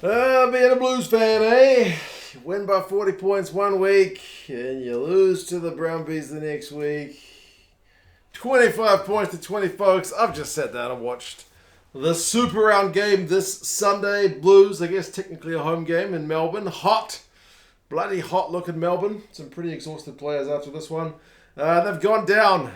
Being a Blues fan, eh? You win by 40 points one week, and you lose to the Brumbies the next week. 25 points to 20, folks. I've just sat down and watched the Super Round game this Sunday. Blues, I guess technically a home game in Melbourne. Hot. Bloody hot looking Melbourne. Some pretty exhausted players after this one. They've gone down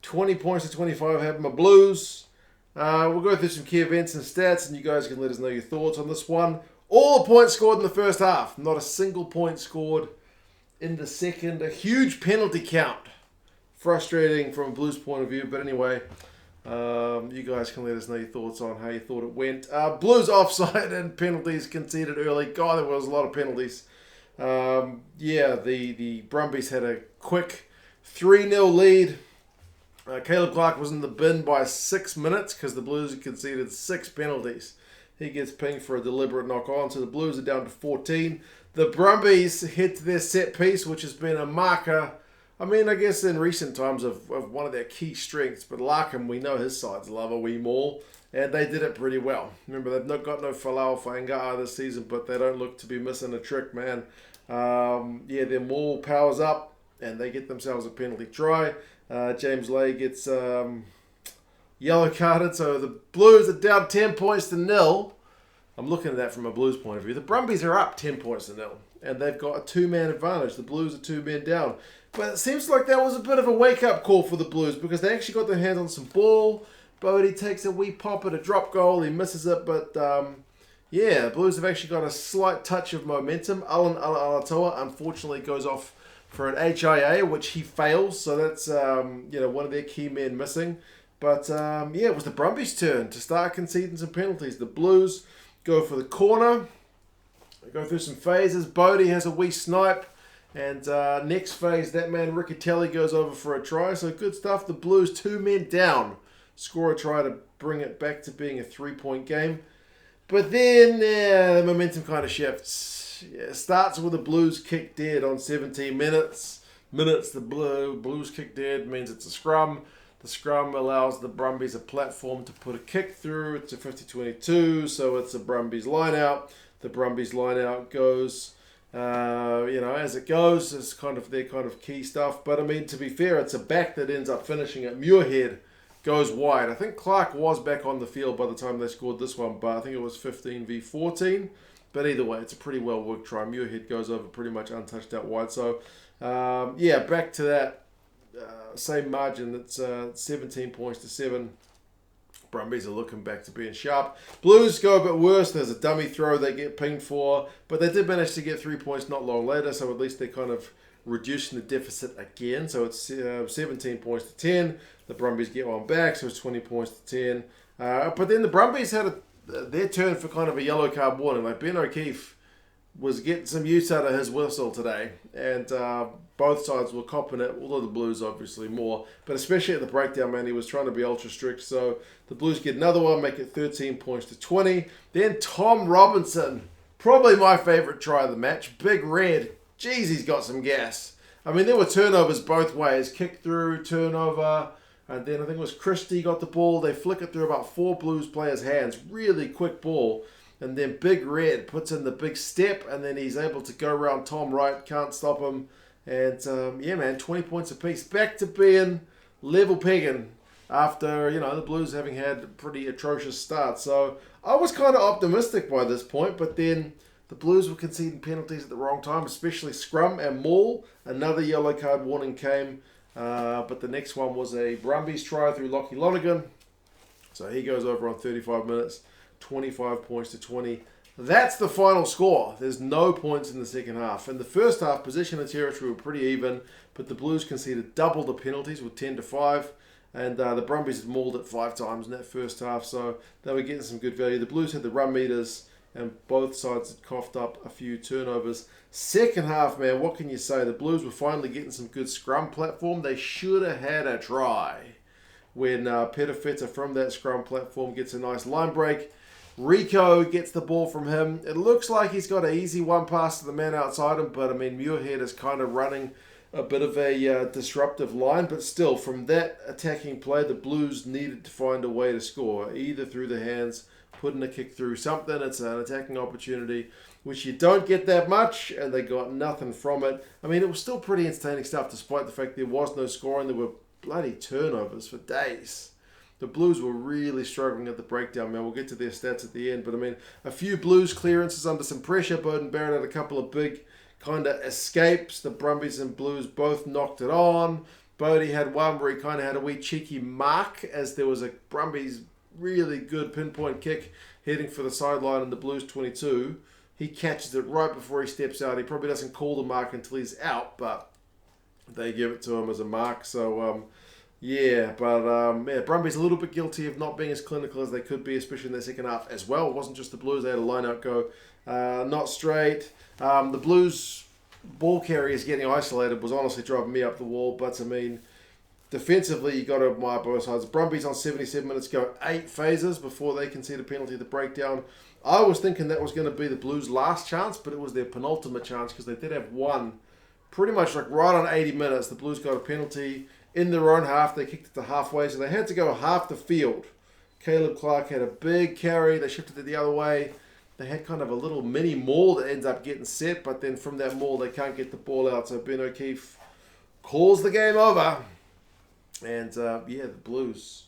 20 points to 25, having my Blues. We'll go through some key events and stats, and you guys can let us know your thoughts on this one. All the points scored in the first half. Not a single point scored in the second. A huge penalty count. Frustrating from a Blues point of view, but anyway, you guys can let us know your thoughts on how you thought it went. Blues offside and penalties conceded early. God, there was a lot of penalties. The Brumbies had a quick 3-0 lead. Caleb Clark was in the bin by 6 minutes because the Blues had conceded 6 penalties. He gets pinged for a deliberate knock on, so the Blues are down to 14. The Brumbies hit their set piece, which has been a marker, I guess in recent times of one of their key strengths. But Larkham, we know his sides love a wee maul, and they did it pretty well. Remember, they've got no Falau Fainga'a this season, but they don't look to be missing a trick, man. Their maul powers up, and they get themselves a penalty try. James Lay gets yellow carded, so the Blues are down 10 points to 0. I'm looking at that from a Blues point of view. The Brumbies are up 10 points to 0, and they've got a 2-man advantage. The Blues are 2 men down. But it seems like that was a bit of a wake-up call for the Blues because they actually got their hands on some ball. Bodie takes a wee pop at a drop goal. He misses it, but the Blues have actually got a slight touch of momentum. Alan Alatoa unfortunately goes off for an HIA, which he fails, so that's one of their key men missing. But it was the Brumbies' turn to start conceding some penalties. The Blues go for the corner. They go through some phases. Bodie has a wee snipe, and next phase, that man Riccatelli goes over for a try. So good stuff. The Blues 2 men down score a try to bring it back to being a 3-point game. But then the momentum kind of shifts. It starts with the Blues kick dead on 17 minutes. The Blues kick dead means it's a scrum. The scrum allows the Brumbies a platform to put a kick through. It's a 50-22, so it's a Brumbies line-out. The Brumbies line-out goes, as it goes. It's their key stuff. But, to be fair, it's a back that ends up finishing at Muirhead. Goes wide. I think Clark was back on the field by the time they scored this one, but I think it was 15v14. But either way, it's a pretty well-worked try. Muirhead goes over pretty much untouched out wide. So, back to that same margin. It's 17 points to 7. Brumbies are looking back to being sharp. Blues go a bit worse. There's a dummy throw they get pinged for, but they did manage to get 3 points not long later, so at least they're kind of reducing the deficit again. So it's 17 points to 10. The Brumbies get one back, so it's 20 points to 10. But then the Brumbies had their turn for kind of a yellow card warning. Like Ben O'Keefe was getting some use out of his whistle today, and both sides were copping it, although the Blues obviously more, but especially at the breakdown, man, he was trying to be ultra strict. So the Blues get another one, make it 13 points to 20. Then Tom Robinson, probably my favourite try of the match, Big Red. Jeez, he's got some gas. There were turnovers both ways, kick through, turnover, and then I think it was Christie got the ball. They flick it through about 4 Blues players' hands. Really quick ball. And then Big Red puts in the big step, and then he's able to go around Tom Wright. Can't stop him. And, 20 points apiece. Back to being level pegging after, the Blues having had a pretty atrocious start. So I was kind of optimistic by this point, but then the Blues were conceding penalties at the wrong time, especially scrum and maul. Another yellow card warning came. But the next one was a Brumbies try through Lockie Lonergan. So he goes over on 35 minutes, 25 points to 20. That's the final score. There's no points in the second half. In the first half, position and territory were pretty even, but the Blues conceded double the penalties with 10-5. And the Brumbies had mauled it 5 times in that first half, so they were getting some good value. The Blues had the run meters, and both sides had coughed up a few turnovers. Second half, man, what can you say? The Blues were finally getting some good scrum platform. They should have had a try when Petafeta from that scrum platform gets a nice line break. Rico gets the ball from him. It looks like he's got an easy one pass to the man outside him, but Muirhead is kind of running a bit of a disruptive line, but still, from that attacking play, the Blues needed to find a way to score, either through the hands putting a kick through something. It's an attacking opportunity, which you don't get that much, and they got nothing from it. I mean, it was still pretty entertaining stuff, despite the fact there was no scoring. There were bloody turnovers for days. The Blues were really struggling at the breakdown, man. We'll get to their stats at the end. But, I mean, a few Blues clearances under some pressure. Bowden Barrett had a couple of big kind of escapes. The Brumbies and Blues both knocked it on. Bodie had one where he kind of had a wee cheeky mark as there was a Brumbies really good pinpoint kick heading for the sideline in the Blues 22. He catches it right before he steps out. He probably doesn't call the mark until he's out, but they give it to him as a mark. So, Brumbies a little bit guilty of not being as clinical as they could be, especially in their second half as well. It wasn't just the Blues. They had a line-out go not straight. The Blues ball carriers getting isolated was honestly driving me up the wall, but I mean, defensively, you got to admire both sides. Brumbies on 77 minutes go 8 phases before they concede a penalty at the breakdown. I was thinking that was going to be the Blues' last chance, but it was their penultimate chance because they did have one pretty much like right on 80 minutes. The Blues got a penalty in their own half. They kicked it to halfway, so they had to go half the field. Caleb Clark had a big carry. They shifted it the other way. They had kind of a little mini maul that ends up getting set, but then from that maul, they can't get the ball out. So Ben O'Keefe calls the game over. And, the Blues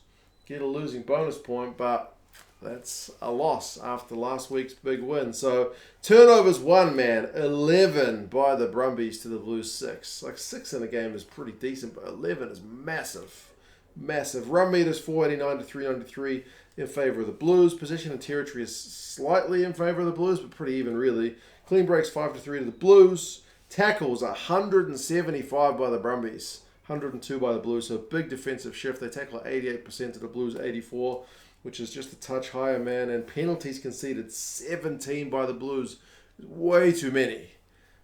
get a losing bonus point, but that's a loss after last week's big win. So, turnovers 1, man. 11 by the Brumbies to the Blues 6. Like, 6 in a game is pretty decent, but 11 is massive. Massive. Run meters 489 to 393 in favour of the Blues. Possession and territory is slightly in favour of the Blues, but pretty even, really. Clean breaks 5 to 3 to the Blues. Tackles 175 by the Brumbies. 102 by the Blues, so a big defensive shift. They tackle 88% to the Blues 84, which is just a touch higher, man. And penalties conceded 17 by the Blues. Way too many.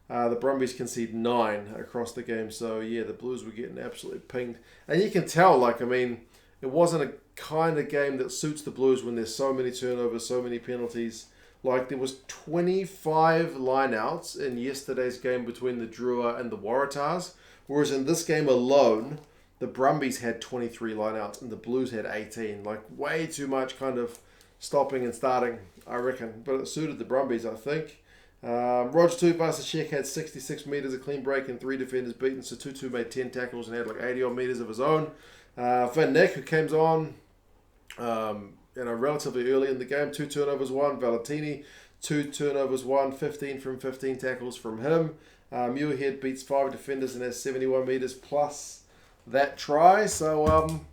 The Brumbies concede 9 across the game, so yeah, the Blues were getting absolutely pinged. And you can tell, it wasn't a kind of game that suits the Blues when there's so many turnovers, so many penalties. There was 25 lineouts in yesterday's game between the Drua and the Waratahs. Whereas in this game alone, the Brumbies had 23 lineouts and the Blues had 18. Way too much kind of stopping and starting, I reckon. But it suited the Brumbies, I think. Roger Tuivasa-Sheck had 66 metres of clean break and 3 defenders beaten. So Tutu made 10 tackles and had 80-odd metres of his own. Van Neck, who came on relatively early in the game, 2 turnovers, 1. Valentini, 2 turnovers, 1. 15 from 15 tackles from him. Muirhead beats 5 defenders and has 71 metres plus that try. So,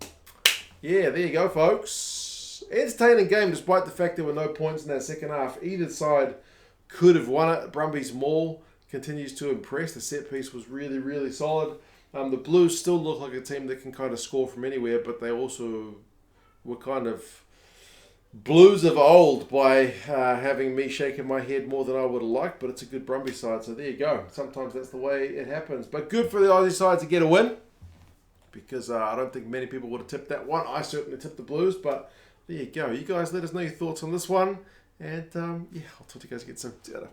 there you go, folks. Entertaining game despite the fact there were no points in that second half. Either side could have won it. Brumbies maul continues to impress. The set piece was really, really solid. The Blues still look like a team that can kind of score from anywhere, but they also were kind of Blues of old by having me shaking my head more than I would have liked, but it's a good Brumby side, so there you go. Sometimes that's the way it happens. But good for the Aussie side to get a win, because I don't think many people would have tipped that one. I certainly tipped the Blues, but there you go. You guys let us know your thoughts on this one, and I'll talk to you guys again soon. See you later.